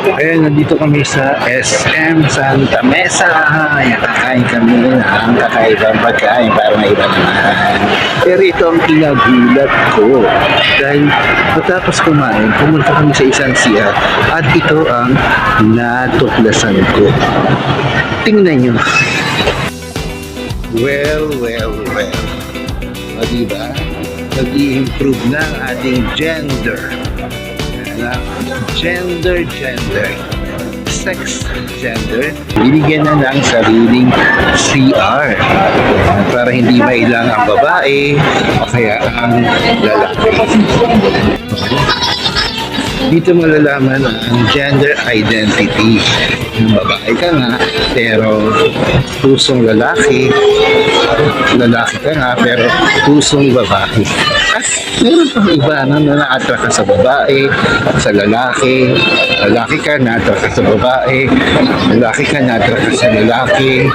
Ayan, nandito kami sa SM Santa Mesa. Ayan, kakain kami ng kakaibang pagkain para maiba naman. Pero ito ang kinagulat ko. Dahil matapos kumain, pumunta kami sa isang CR at ito ang natuklasan ko. Tingnan nyo. Well. O diba? Nag-i-improve na ang ating gender. Gender, sex, gender, binigyan na ng sariling CR para hindi mailang ang babae o kaya ang lalaki. Dito malalaman ang gender identity. Yung babae ka nga, pero pusong lalaki. Lalaki ka nga, pero pusong babae. At meron pang iba na na-attract ka sa babae, sa lalaki. Lalaki ka, na-attract ka sa babae. Lalaki ka, na-attract ka sa lalaki.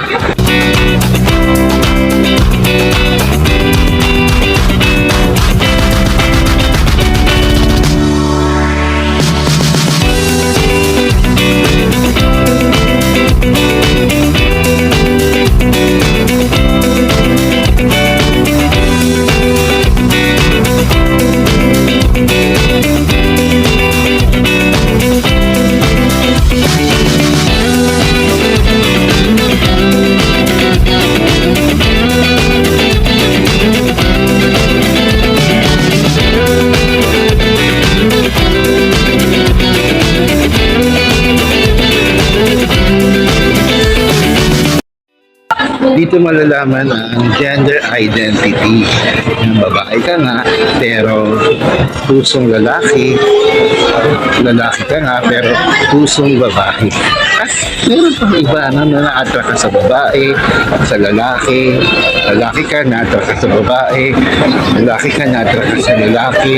Dito malalaman ang gender identity. Yung babae ka nga, pero pusong lalaki. Lalaki ka nga, pero pusong babae. At meron pang iba na na-attract ka sa babae, sa lalaki. Lalaki ka, na-attract ka sa babae. Lalaki ka, na-attract ka sa lalaki.